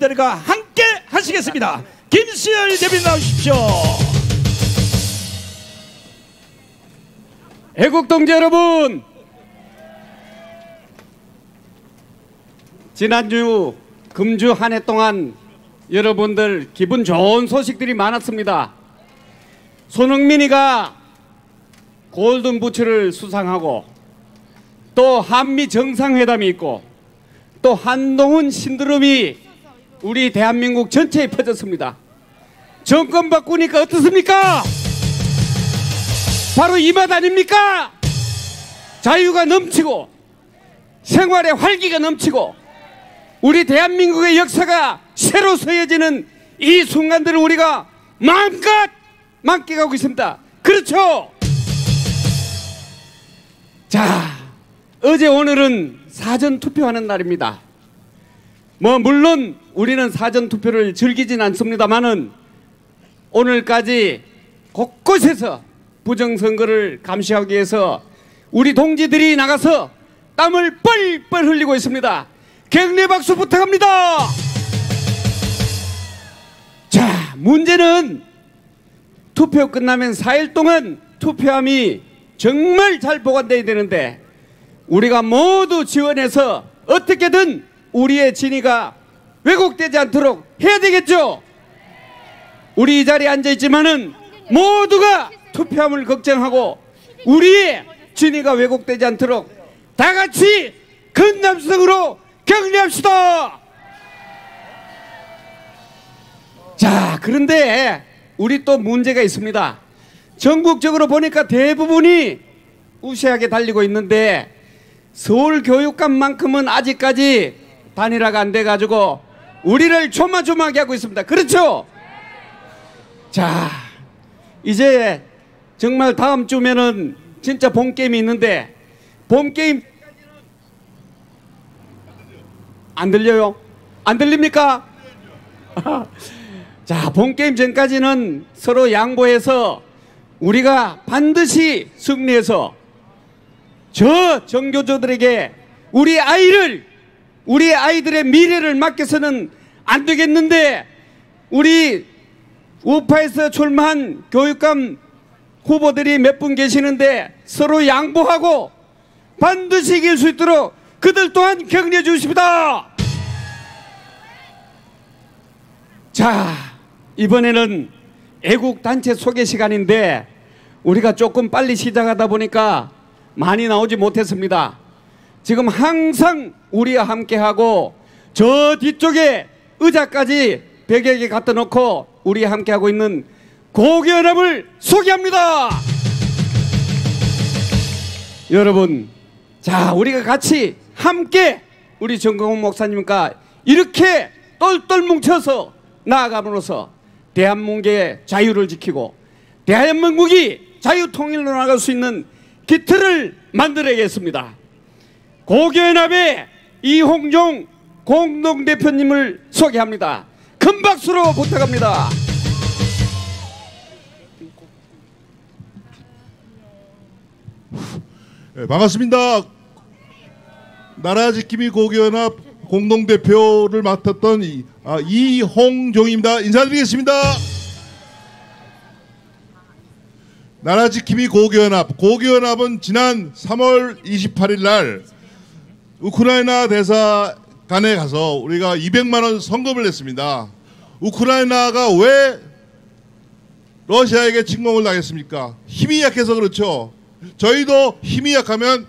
여러분들과 함께 하시겠습니다. 김수열 대변인 나오십시오. 애국동지 여러분, 지난주 금주 한 해 동안 여러분들 기분 좋은 소식들이 많았습니다. 손흥민이가 골든 부츠를 수상하고 또 한미 정상회담이 있고 또 한동훈 신드롬이 우리 대한민국 전체에 퍼졌습니다. 정권 바꾸니까 어떻습니까? 바로 이 맛 아닙니까? 자유가 넘치고 생활의 활기가 넘치고 우리 대한민국의 역사가 새로 서여지는 이 순간들을 우리가 마음껏 만끽하고 있습니다. 그렇죠? 자, 어제 오늘은 사전투표하는 날입니다. 물론 우리는 사전투표를 즐기진 않습니다만은 오늘까지 곳곳에서 부정선거를 감시하기 위해서 우리 동지들이 나가서 땀을 뻘뻘 흘리고 있습니다. 격려 박수 부탁합니다. 자, 문제는 투표 끝나면 4일 동안 투표함이 정말 잘 보관돼야 되는데 우리가 모두 지원해서 어떻게든 우리의 진위가 왜곡되지 않도록 해야 되겠죠. 우리 이 자리에 앉아있지만은 모두가 투표함을 걱정하고 우리의 진위가 왜곡되지 않도록 다 같이 큰 남성으로 격려합시다. 자, 그런데 우리 또 문제가 있습니다. 전국적으로 보니까 대부분이 우세하게 달리고 있는데 서울교육감만큼은 아직까지 단일화가 안 돼가지고 우리를 조마조마하게 하고 있습니다. 그렇죠? 자, 이제 정말 다음 주면은 진짜 봄게임이 있는데 봄게임 안 들려요? 안 들립니까? 자, 봄게임 전까지는 서로 양보해서 우리가 반드시 승리해서 저 정교조들에게 우리 아이들의 미래를 맡겨서는 안 되겠는데 우리 우파에서 출마한 교육감 후보들이 몇 분 계시는데 서로 양보하고 반드시 이길 수 있도록 그들 또한 격려해 주십니다. 자, 이번에는 애국단체 소개 시간인데 우리가 조금 빨리 시작하다 보니까 많이 나오지 못했습니다. 지금 항상 우리와 함께하고 저 뒤쪽에 의자까지 벽에게 갖다 놓고 우리와 함께하고 있는 고교연합을 소개합니다. 여러분, 자, 우리가 같이 함께 우리 정광훈 목사님과 이렇게 똘똘 뭉쳐서 나아감으로써 대한민국의 자유를 지키고 대한민국이 자유통일로 나갈 수 있는 기틀을 만들어야겠습니다. 고교연합의 이홍종 공동대표님을 소개합니다. 큰 박수로 부탁합니다. 네, 반갑습니다. 나라지킴이 고교연합 공동대표를 맡았던 이홍종입니다. 인사드리겠습니다. 나라지킴이 고교연합은 지난 3월 28일 날 우크라이나 대사관에 가서 우리가 200만 원 성금을 냈습니다. 우크라이나가 왜 러시아에게 침공을 당했습니까? 힘이 약해서 그렇죠. 저희도 힘이 약하면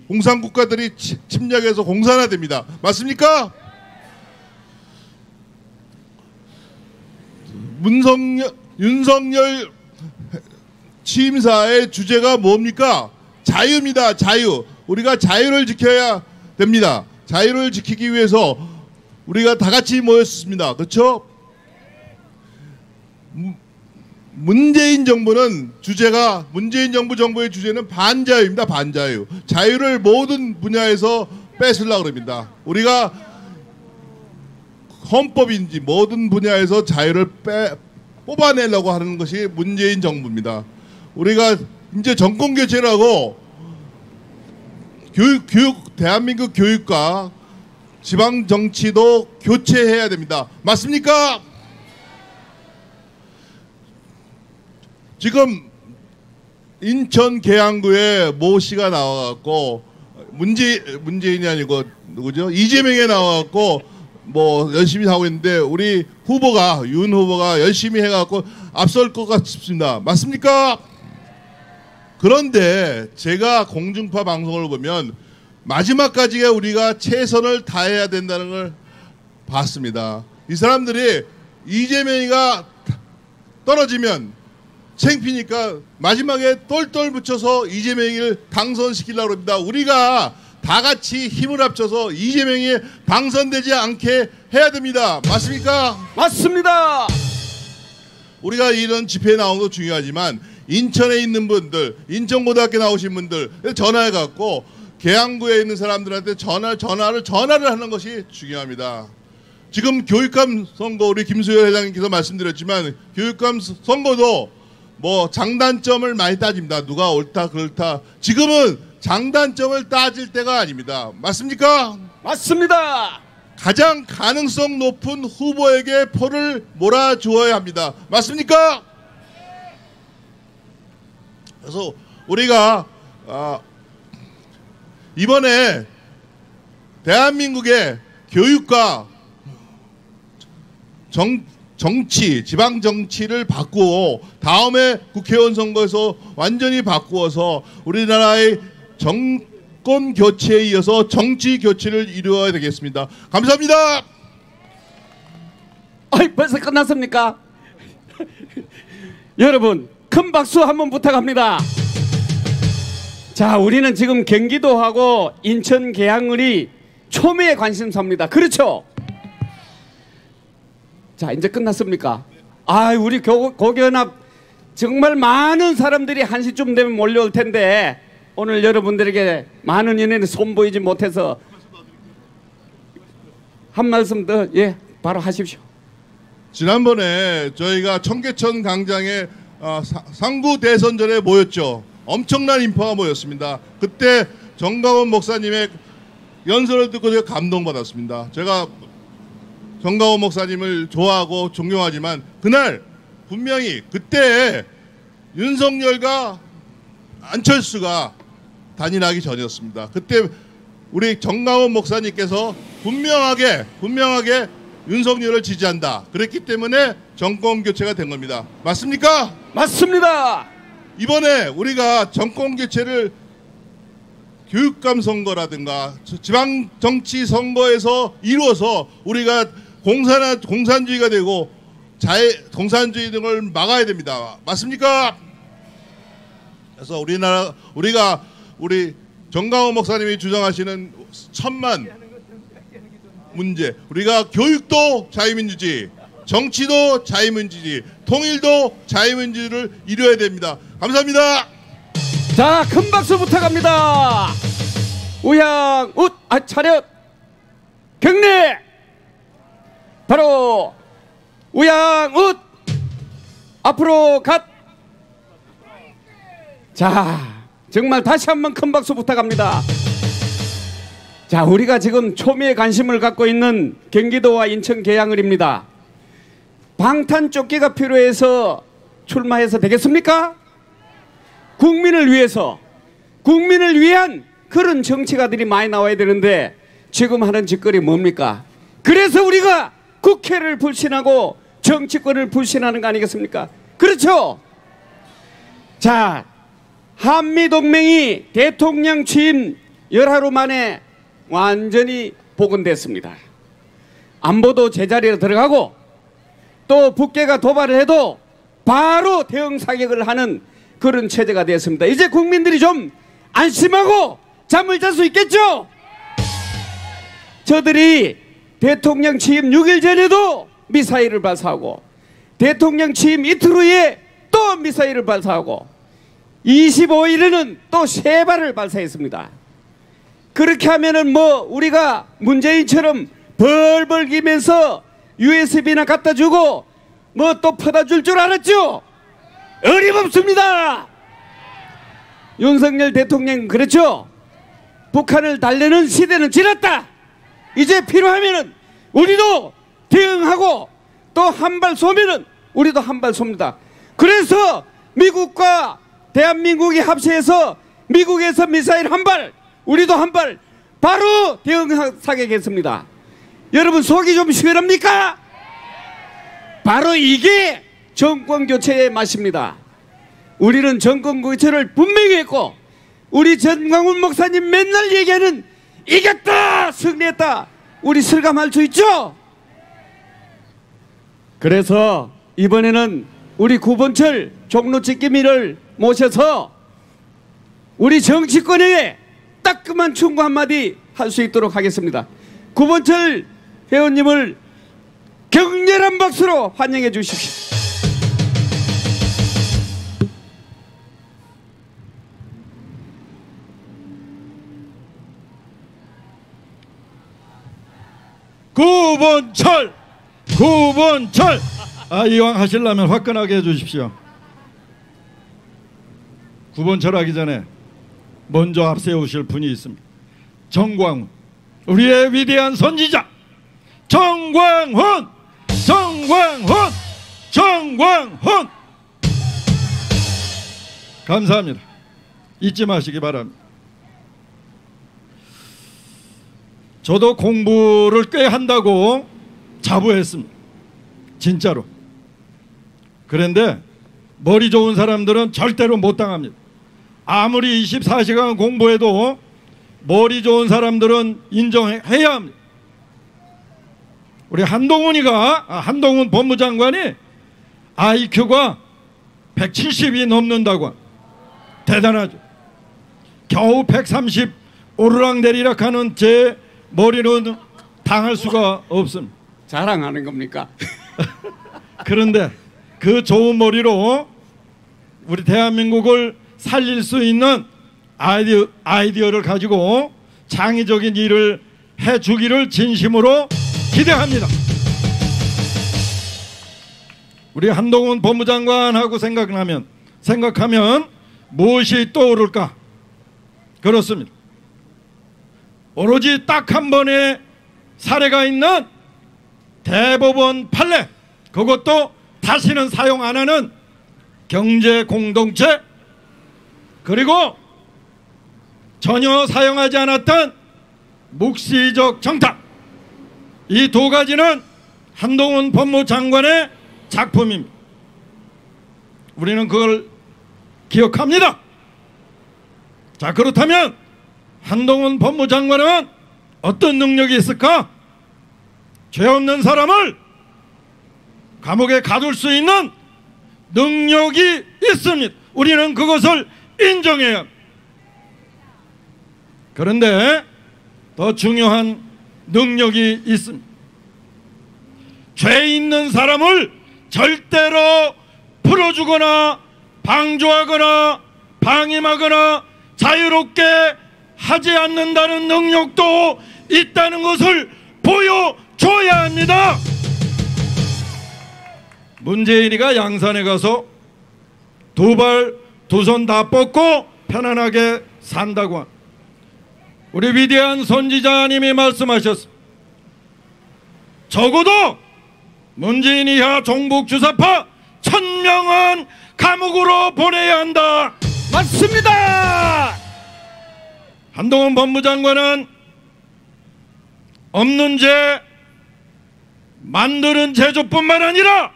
공산국가들이 침략해서 공산화됩니다. 맞습니까? 윤석열 취임사의 주제가 뭡니까? 자유입니다. 자유. 우리가 자유를 지켜야 됩니다. 자유를 지키기 위해서 우리가 다 같이 모였습니다. 그렇죠? 문재인 정부의 주제는 반자유입니다. 반자유. 자유를 모든 분야에서 뺏으려고 합니다. 우리가 헌법인지 모든 분야에서 자유를 뽑아내려고 하는 것이 문재인 정부입니다. 우리가 이제 정권 교체라고 대한민국 교육과 지방 정치도 교체해야 됩니다. 맞습니까? 지금 인천 계양구에 모 씨가 나와갖고 문재인이 아니고 누구죠? 이재명이 나와갖고 뭐 열심히 하고 있는데 우리 후보가 윤 후보가 열심히 해갖고 앞설 것 같습니다. 맞습니까? 그런데 제가 공중파 방송을 보면 마지막까지 우리가 최선을 다해야 된다는 걸 봤습니다. 이 사람들이 이재명이가 떨어지면 창피니까 마지막에 똘똘 붙여서 이재명이를 당선시키려고 합니다. 우리가 다 같이 힘을 합쳐서 이재명이 당선되지 않게 해야 됩니다. 맞습니까? 맞습니다. 우리가 이런 집회에 나오는 것도 중요하지만 인천에 있는 분들, 인천고등학교 나오신 분들 전화해갖고 계양구에 있는 사람들한테 전화를 하는 것이 중요합니다. 지금 교육감 선거 우리 김수열 회장님께서 말씀드렸지만 교육감 선거도 뭐 장단점을 많이 따집니다. 누가 옳다 그렇다. 지금은 장단점을 따질 때가 아닙니다. 맞습니까? 맞습니다. 가장 가능성 높은 후보에게 표를 몰아주어야 합니다. 맞습니까? 그래서 우리가 이번에 대한민국의 교육과 정치, 지방 정치를 바꾸고 다음에 국회의원 선거에서 완전히 바꾸어서 우리나라의 정권 교체에 이어서 정치 교체를 이루어야 되겠습니다. 감사합니다. 벌써 끝났습니까? 여러분 큰 박수 한번 부탁합니다. 자, 우리는 지금 경기도하고 인천 계양을이 초미의 관심사입니다. 그렇죠? 자, 이제 끝났습니까? 우리 고교연합 정말 많은 사람들이 1시쯤 되면 몰려올 텐데 오늘 여러분들에게 많은 인원이 손보이지 못해서 한 말씀 더 바로 하십시오. 지난번에 저희가 청계천 광장에 상구 대선전에 모였죠. 엄청난 인파가 모였습니다. 그때 정강원 목사님의 연설을 듣고 제가 감동받았습니다. 제가 정강원 목사님을 좋아하고 존경하지만 그날 분명히 그때 윤석열과 안철수가 단일하기 전이었습니다. 그때 우리 정강원 목사님께서 분명하게 윤석열을 지지한다. 그랬기 때문에 정권 교체가 된 겁니다. 맞습니까? 맞습니다. 이번에 우리가 정권 교체를 교육감 선거라든가 지방 정치 선거에서 이루어서 우리가 공산주의가 되고 공산주의 등을 막아야 됩니다. 맞습니까? 그래서 우리가 우리 정강원 목사님이 주장하시는 천만 문제, 우리가 교육도 자유민주주의, 정치도 자유민주주의, 통일도 자유민주주의를 이루어야 됩니다. 감사합니다. 자, 큰 박수 부탁합니다. 우향 웃 차렷 경례. 바로 우향 웃 앞으로 갓. 자, 정말 다시 한번 큰 박수 부탁합니다. 자, 우리가 지금 초미의 관심을 갖고 있는 경기도와 인천 계양을입니다. 방탄조끼가 필요해서 출마해서 되겠습니까? 국민을 위해서, 국민을 위한 그런 정치가들이 많이 나와야 되는데 지금 하는 짓거리 뭡니까? 그래서 우리가 국회를 불신하고 정치권을 불신하는 거 아니겠습니까? 그렇죠? 자, 한미동맹이 대통령 취임 열하루 만에 완전히 복원됐습니다. 안보도 제자리로 들어가고 또 북괴가 도발을 해도 바로 대응 사격을 하는 그런 체제가 되었습니다. 이제 국민들이 좀 안심하고 잠을 잘 수 있겠죠? 저들이 대통령 취임 6일 전에도 미사일을 발사하고 대통령 취임 이틀 후에 또 미사일을 발사하고 25일에는 또 3발을 발사했습니다. 그렇게 하면은 뭐 우리가 문재인처럼 벌벌 기면서 USB나 갖다 주고 뭐 또 퍼다 줄 알았죠? 어림없습니다. 윤석열 대통령 그렇죠? 북한을 달래는 시대는 지났다. 이제 필요하면은 우리도 대응하고 또 한 발 쏘면은 우리도 한 발 쏩니다. 그래서 미국과 대한민국이 합세해서 미국에서 미사일 한 발, 우리도 한 발 바로 대응하겠습니다. 여러분 속이 좀 시원합니까? 바로 이게 정권 교체의 맛입니다. 우리는 정권 교체를 분명히 했고 우리 전광훈 목사님 맨날 얘기하는 이겼다 승리했다 우리 실감할 수 있죠? 그래서 이번에는 우리 구본철 종로집기미를 모셔서 우리 정치권에 따끔한 충고 한마디 할 수 있도록 하겠습니다. 구본철 회원님을 격렬한 박수로 환영해 주십시오. 구본철 이왕 하시려면 화끈하게 해주십시오. 구본철 하기 전에 먼저 앞세우실 분이 있습니다. 정광훈, 우리의 위대한 선지자 정광훈. 감사합니다. 잊지 마시기 바랍니다. 저도 공부를 꽤 한다고 자부했습니다. 진짜로. 그런데 머리 좋은 사람들은 절대로 못 당합니다. 아무리 24시간 공부해도 머리 좋은 사람들은 인정해야 합니다. 우리 한동훈 법무장관이 IQ가 170이 넘는다고. 대단하죠. 겨우 130 오르락내리락 하는 제 머리는 당할 수가 없습니다. 자랑하는 겁니까? 그런데 그 좋은 머리로 우리 대한민국을 살릴 수 있는 아이디어를 가지고 창의적인 일을 해주기를 진심으로 기대합니다. 우리 한동훈 법무장관하고 생각하면 무엇이 떠오를까? 그렇습니다. 오로지 딱 한 번의 사례가 있는 대법원 판례, 그것도 다시는 사용 안 하는 경제 공동체, 그리고 전혀 사용하지 않았던 묵시적 정탁, 이 두 가지는 한동훈 법무장관의 작품입니다. 우리는 그걸 기억합니다. 자, 그렇다면 한동훈 법무장관은 어떤 능력이 있을까? 죄 없는 사람을 감옥에 가둘 수 있는 능력이 있습니다. 우리는 그것을 인정해야 합니다. 그런데 더 중요한 능력이 있습니다. 죄 있는 사람을 절대로 풀어주거나 방조하거나 방임하거나 자유롭게 하지 않는다는 능력도 있다는 것을 보여줘야 합니다. 문재인이가 양산에 가서 두 손 다 뻗고 편안하게 산다고 합니다. 우리 위대한 선지자님이 말씀하셨습니다. 적어도 문재인 이하 종북주사파 1000명은 감옥으로 보내야 한다. 맞습니다. 한동훈 법무장관은 없는 죄 만드는 제조뿐만 아니라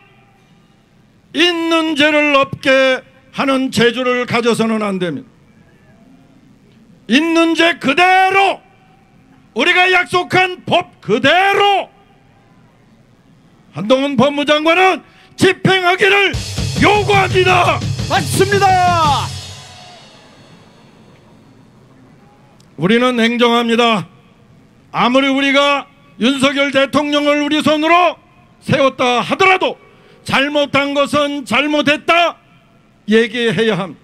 있는 죄를 없게 하는 재주를 가져서는 안 됩니다. 있는 죄 그대로, 우리가 약속한 법 그대로 한동훈 법무장관은 집행하기를 요구합니다. 맞습니다. 우리는 냉정합니다. 아무리 우리가 윤석열 대통령을 우리 손으로 세웠다 하더라도 잘못한 것은 잘못했다 얘기해야 합니다.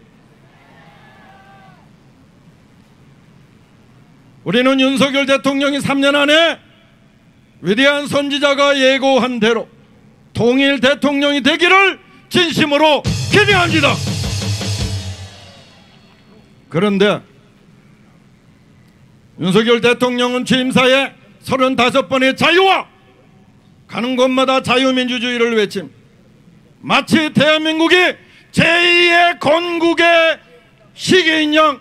우리는 윤석열 대통령이 3년 안에 위대한 선지자가 예고한 대로 통일 대통령이 되기를 진심으로 기대합니다. 그런데 윤석열 대통령은 취임사에 35번의 자유와 가는 곳마다 자유민주주의를 외침, 마치 대한민국이 제2의 건국의 시기인 양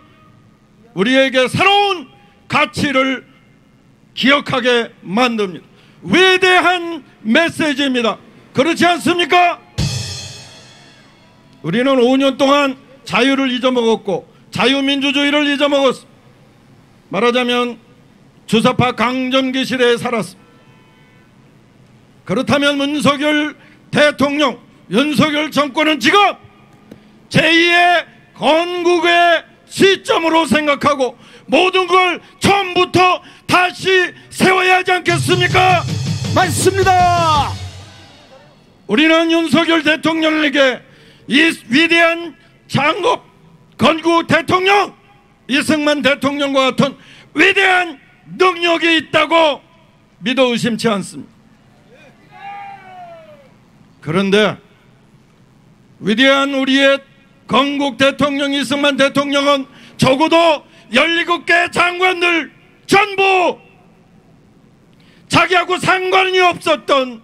우리에게 새로운 가치를 기억하게 만듭니다. 위대한 메시지입니다. 그렇지 않습니까? 우리는 5년 동안 자유를 잊어먹었고 자유민주주의를 잊어먹었습니다. 말하자면 주사파 강점기 시대에 살았습니다. 그렇다면 윤석열 대통령, 윤석열 정권은 지금 제2의 건국의 시점으로 생각하고 모든 걸 처음부터 다시 세워야 하지 않겠습니까? 맞습니다. 우리는 윤석열 대통령에게 이 위대한 장국 건국 대통령 이승만 대통령과 같은 위대한 능력이 있다고 믿어 의심치 않습니다. 그런데 위대한 우리의 건국 대통령 이승만 대통령은 적어도 17개 장관들 전부 자기하고 상관이 없었던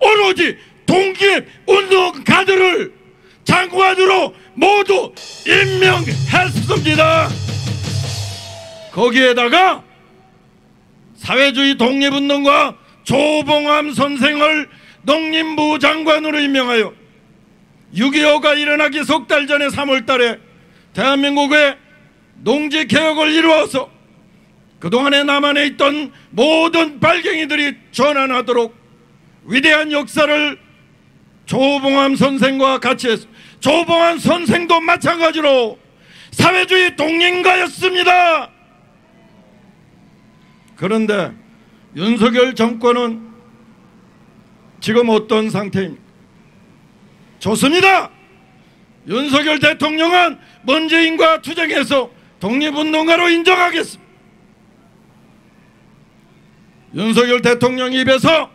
오로지 독립운동가들을 장관으로 모두 임명했습니다. 거기에다가 사회주의 독립운동가 조봉암 선생을 농림부 장관으로 임명하여 6.25가 일어나기 석 달 전에 3월 달에 대한민국의 농지개혁을 이루어서 그동안에 남한에 있던 모든 발갱이들이 전환하도록 위대한 역사를 조봉암 선생과 같이 했습니다. 조봉암 선생도 마찬가지로 사회주의 독립가였습니다. 그런데 윤석열 정권은 지금 어떤 상태입니까? 좋습니다. 윤석열 대통령은 문재인과 투쟁해서 독립운동가로 인정하겠습니다. 윤석열 대통령 입에서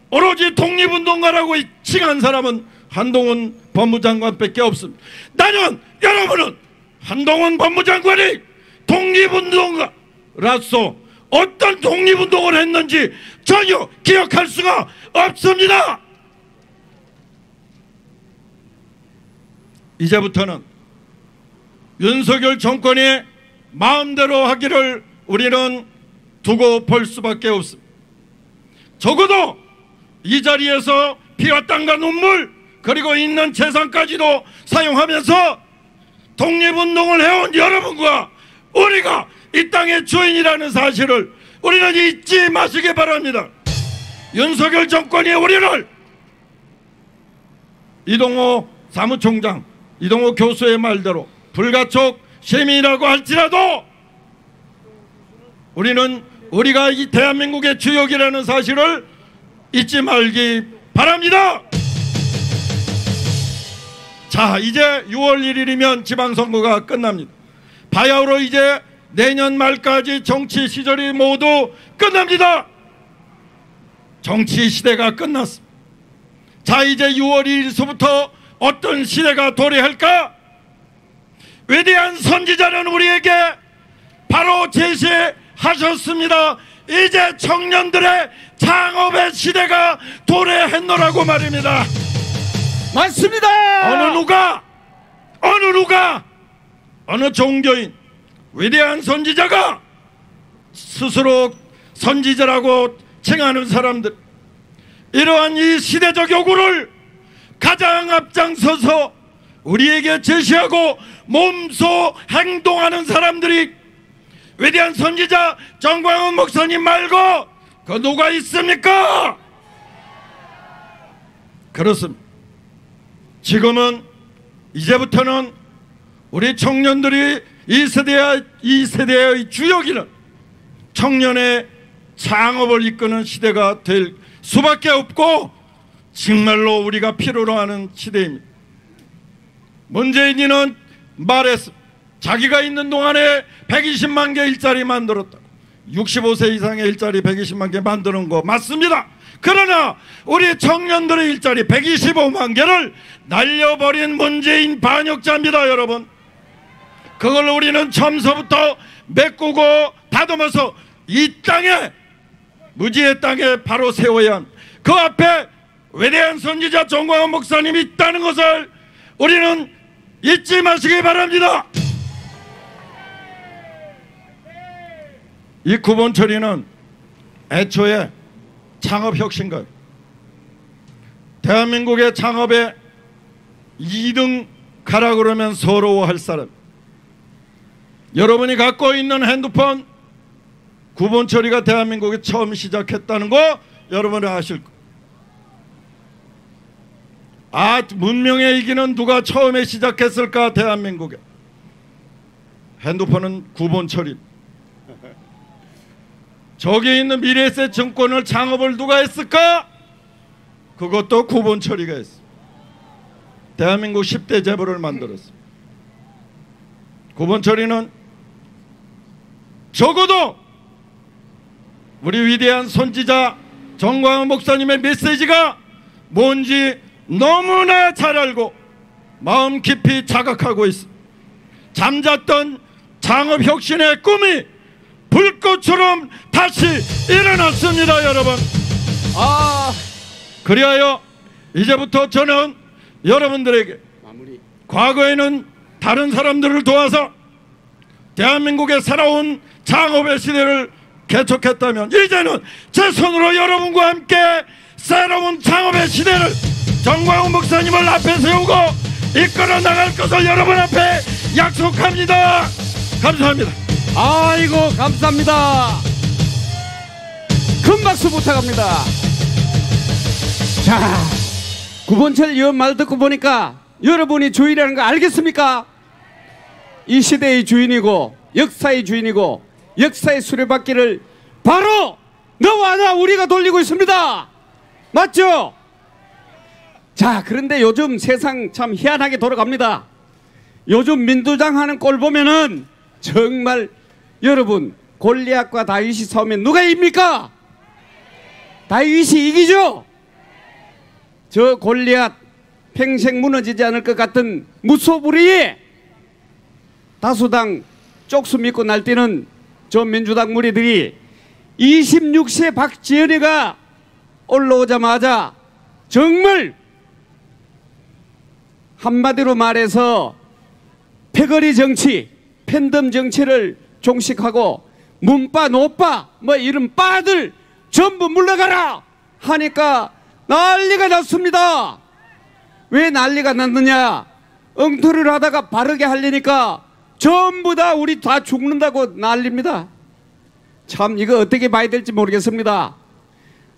오로지 독립운동가라고 칭한 사람은 한동훈 법무장관밖에 없습니다. 나는 여러분은 한동훈 법무장관이 독립운동가로서 어떤 독립운동을 했는지 전혀 기억할 수가 없습니다. 이제부터는 윤석열 정권이 마음대로 하기를 우리는 두고 볼 수밖에 없습니다. 적어도 이 자리에서 피와 땀과 눈물 그리고 있는 재산까지도 사용하면서 독립운동을 해온 여러분과 우리가 이 땅의 주인이라는 사실을 우리는 잊지 마시기 바랍니다. 윤석열 정권이 우리를 이동호 사무총장, 이동호 교수의 말대로 불가촉 시민이라고 할지라도 우리는 우리가 이 대한민국의 주역이라는 사실을 잊지 말기 바랍니다. 자, 이제 6월 1일이면 지방선거가 끝납니다. 바야흐로 이제 내년 말까지 정치 시절이 모두 끝납니다. 정치 시대가 끝났습니다. 자, 이제 6월 1일서부터 어떤 시대가 도래할까? 위대한 선지자는 우리에게 바로 제시하셨습니다. 이제 청년들의 창업의 시대가 도래했노라고 말입니다. 맞습니다. 어느 종교인 위대한 선지자가 스스로 선지자라고 칭하는 사람들, 이러한 이 시대적 요구를 가장 앞장서서 우리에게 제시하고 몸소 행동하는 사람들이 위대한 선지자 정광훈 목사님 말고 그 누가 있습니까? 그렇습니다. 지금은 이제부터는 우리 청년들이 이 세대의 주역이는 청년의 창업을 이끄는 시대가 될 수밖에 없고 정말로 우리가 필요로 하는 시대입니다. 문재인이는 말했습니다. 자기가 있는 동안에 120만 개 일자리 만들었다. 65세 이상의 일자리 120만 개 만드는 거 맞습니다. 그러나 우리 청년들의 일자리 125만 개를 날려버린 문재인 반역자입니다. 여러분, 그걸 우리는 처음서부터 메꾸고 다듬어서 이 땅에 무지의 땅에 바로 세워야 합니다. 그 앞에 위대한 선지자 정광훈 목사님이 있다는 것을 우리는 잊지 마시기 바랍니다. 이 구본처리는 애초에 창업혁신가, 대한민국의 창업에 2등 가라 그러면 서러워할 사람, 여러분이 갖고 있는 핸드폰 구본처리가 대한민국에 처음 시작했다는 거 여러분이 아실 거예요. 문명의 이기는 누가 처음에 시작했을까? 대한민국에 핸드폰은 구본처리. 저기 있는 미래에셋 증권을 창업을 누가 했을까? 그것도 구본처리가 했어. 대한민국 10대 재벌을 만들었어. 구본처리는 적어도 우리 위대한 선지자 정광훈 목사님의 메시지가 뭔지 너무나 잘 알고 마음 깊이 자각하고 있어. 잠잤던 창업혁신의 꿈이 불꽃처럼 다시 일어났습니다, 여러분. 그리하여 이제부터 저는 여러분들에게 과거에는 다른 사람들을 도와서 대한민국의 새로운 창업의 시대를 개척했다면 이제는 제 손으로 여러분과 함께 새로운 창업의 시대를 정광훈 목사님을 앞에 세우고 이끌어 나갈 것을 여러분 앞에 약속합니다. 감사합니다. 아이고, 감사합니다. 큰 박수 부탁합니다. 자, 구본철 의원 말 듣고 보니까 여러분이 주인이라는 거 알겠습니까? 이 시대의 주인이고 역사의 주인이고 역사의 수레바퀴를 바로 너와 나 우리가 돌리고 있습니다. 맞죠? 자, 그런데 요즘 세상 참 희한하게 돌아갑니다. 요즘 민주당 하는 꼴 보면은 정말 여러분, 골리앗과 다윗이 싸우면 누가 이깁니까? 다윗이 이기죠? 저 골리앗 평생 무너지지 않을 것 같은 무소불위에 다수당 쪽수 믿고 날뛰는 저 민주당 무리들이 26세 박지원이가 올라오자마자 정말 한마디로 말해서 패거리 정치, 팬덤 정치를 종식하고 문빠, 노빠 뭐 이런 빠들 전부 물러가라 하니까 난리가 났습니다. 왜 난리가 났느냐? 엉터리를 하다가 바르게 하려니까 전부 다 우리 다 죽는다고 난립니다. 참 이거 어떻게 봐야 될지 모르겠습니다.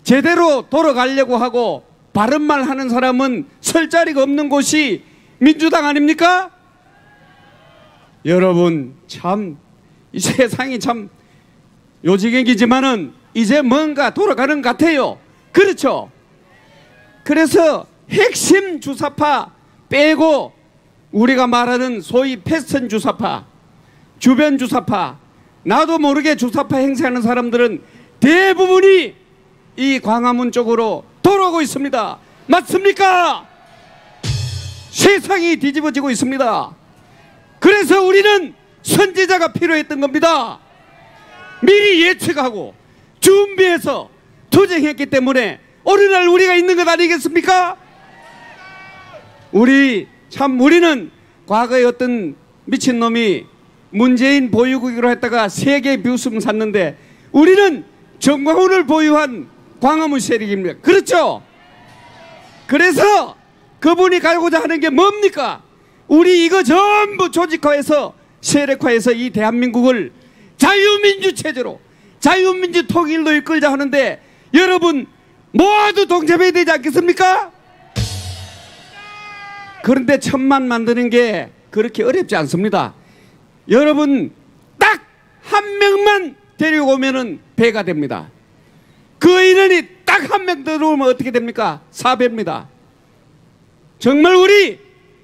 제대로 돌아가려고 하고 바른 말 하는 사람은 설 자리가 없는 곳이 민주당 아닙니까? 여러분, 참 이 세상이 참 요지경이지만은 이제 뭔가 돌아가는 것 같아요. 그렇죠? 그래서 핵심 주사파 빼고 우리가 말하는 소위 패스턴 주사파, 주변 주사파, 나도 모르게 주사파 행세하는 사람들은 대부분이 이 광화문 쪽으로 돌아오고 있습니다. 맞습니까? 세상이 뒤집어지고 있습니다. 그래서 우리는 선지자가 필요했던 겁니다. 미리 예측하고 준비해서 투쟁했기 때문에 오늘날 우리가 있는 것 아니겠습니까? 우리는 과거에 어떤 미친놈이 문재인 보유국으로 했다가 세계 비웃음 샀는데 우리는 정광훈을 보유한 광화문 세력입니다. 그렇죠? 그래서 그분이 가고자 하는 게 뭡니까? 우리 이거 전부 조직화해서 세력화해서 이 대한민국을 자유민주 체제로 자유민주 통일로 이끌자 하는데 여러분 모두 동참해야 되지 않겠습니까? 그런데 천만 만드는 게 그렇게 어렵지 않습니다. 여러분 딱 한 명만 데리고 오면은 배가 됩니다. 그 인원이 딱 한 명 들어오면 어떻게 됩니까? 4배입니다. 정말 우리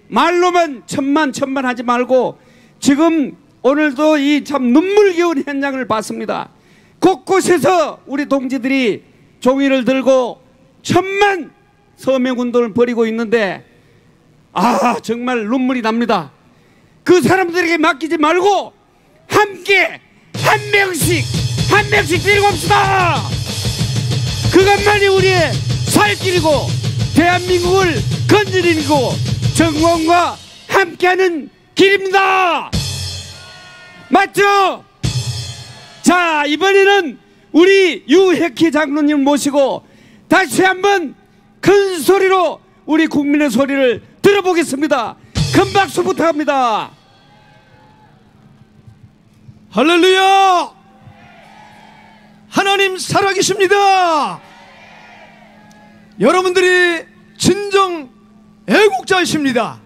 말로만 천만 하지 말고 지금 오늘도 이 참 눈물겨운 현장을 봤습니다. 곳곳에서 우리 동지들이 종이를 들고 천만 서명운동을 벌이고 있는데 정말 눈물이 납니다. 그 사람들에게 맡기지 말고 함께 한 명씩 데리고 옵시다. 그것만이 우리의 살 길이고 대한민국을 건드리는 길이고 정권과 함께하는 길입니다. 맞죠? 자, 이번에는 우리 유혁희 장로님 모시고 다시 한번 큰 소리로 우리 국민의 소리를 들어보겠습니다. 큰 박수 부탁합니다. 할렐루야! 하나님 살아계십니다. 여러분들이 진정 애국자이십니다.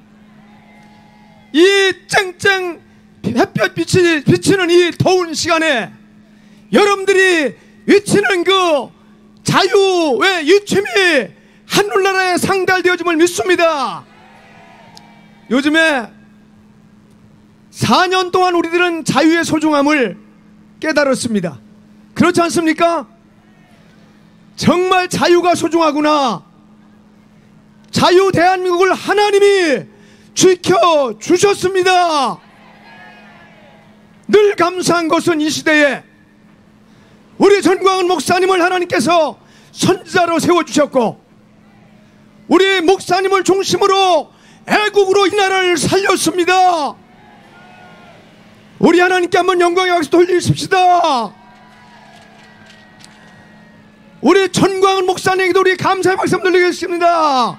이 쨍쨍 햇볕 비치는 이 더운 시간에 여러분들이 외치는 그 자유의 유침이 하늘나라에 상달되어짐을 믿습니다. 요즘에 4년 동안 우리들은 자유의 소중함을 깨달았습니다. 그렇지 않습니까? 정말 자유가 소중하구나. 자유 대한민국을 하나님이 지켜주셨습니다. 늘 감사한 것은 이 시대에 우리 전광훈 목사님을 하나님께서 선지자로 세워주셨고 우리 목사님을 중심으로 애국으로 이 나라를 살렸습니다. 우리 하나님께 한번 영광의 박수 돌리십시다. 우리 전광훈 목사님에게도 우리 감사의 박수 돌리겠습니다.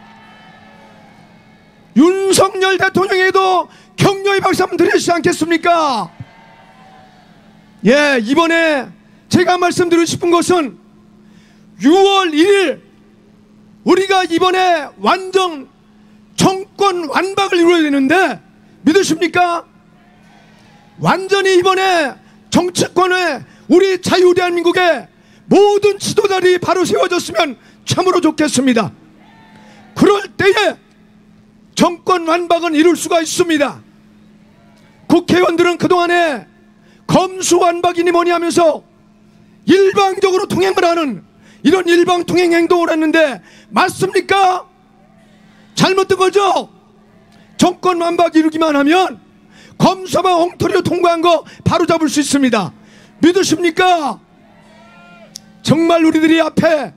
윤석열 대통령에게도 격려의 박수 한번 드리시지 않겠습니까? 예, 이번에 제가 말씀드리고 싶은 것은 6월 1일 우리가 이번에 완전 정권 완박을 이루어야 되는데 믿으십니까? 완전히 이번에 정치권에 우리 자유대한민국의 모든 지도자들이 바로 세워졌으면 참으로 좋겠습니다. 그럴 때에 정권 완박은 이룰 수가 있습니다. 국회의원들은 그동안에 검수완박이니 뭐니 하면서 일방적으로 통행을 하는 이런 일방통행 행동을 했는데 맞습니까? 잘못된 거죠? 정권 완박 이루기만 하면 검사와 엉터리로 통과한 거 바로 잡을 수 있습니다. 믿으십니까? 정말 우리들이 앞에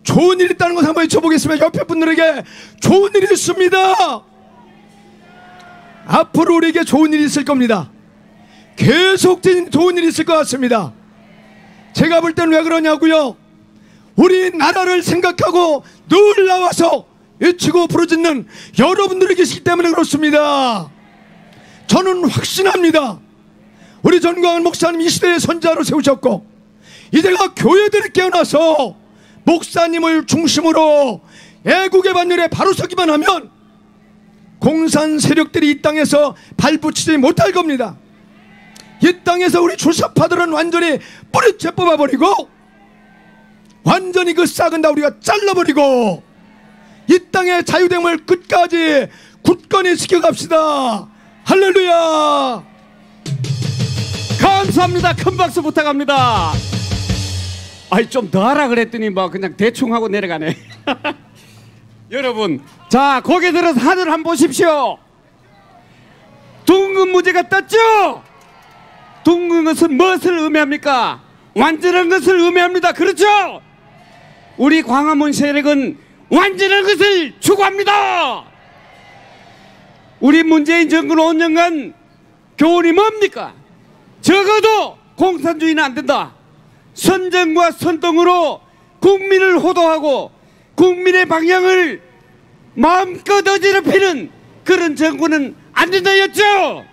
좋은 일이 있다는 것을 한번 외쳐보겠습니다. 옆에 분들에게 좋은 일이 있습니다. 앞으로 우리에게 좋은 일이 있을 겁니다. 계속적인 좋은 일이 있을 것 같습니다. 제가 볼 때는 왜 그러냐고요? 우리 나라를 생각하고 늘 나와서 외치고 부르짖는 여러분들이 계시기 때문에 그렇습니다. 저는 확신합니다. 우리 전광훈 목사님 이 시대의 선지자로 세우셨고 이제가 교회들이 깨어나서 목사님을 중심으로 애국의 반열에 바로 서기만 하면 공산 세력들이 이 땅에서 발붙이지 못할 겁니다. 이 땅에서 우리 주사파들은 완전히 뿌리채 뽑아버리고 완전히 그 싹은 다 우리가 잘라버리고 이 땅의 자유됨을 끝까지 굳건히 지켜갑시다. 할렐루야. 감사합니다. 큰 박수 부탁합니다. 아이 좀 더 하라 그랬더니 뭐 그냥 대충 하고 내려가네. 여러분, 자 고개 들어서 하늘 한번 보십시오. 둥근 무지가 떴죠? 둥근 것은 무엇을 의미합니까? 완전한 것을 의미합니다. 그렇죠? 우리 광화문 세력은 완전한 것을 추구합니다. 우리 문재인 정권 5년간 교훈이 뭡니까? 적어도 공산주의는 안 된다. 선정과 선동으로 국민을 호도하고 국민의 방향을 마음껏 어지럽히는 그런 정권은 안 된다였죠.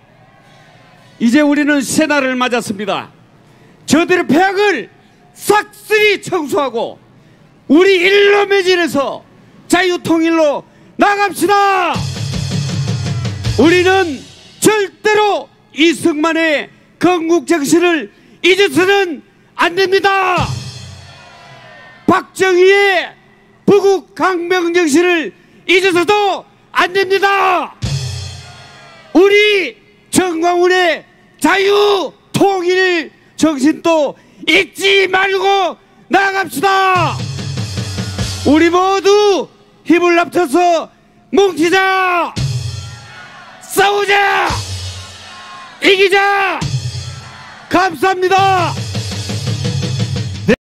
이제 우리는 새날을 맞았습니다. 저들의 폐악을 싹쓸이 청소하고 우리 일로 매진해서 자유통일로 나갑시다. 우리는 절대로 이승만의 건국정신을 잊어서는 안 됩니다. 박정희의 부국강병정신을 잊어서도 안 됩니다. 우리 전광훈의 자유통일 정신도 잊지 말고 나갑시다. 우리 모두 힘을 합쳐서 뭉치자. 싸우자. 이기자. 감사합니다.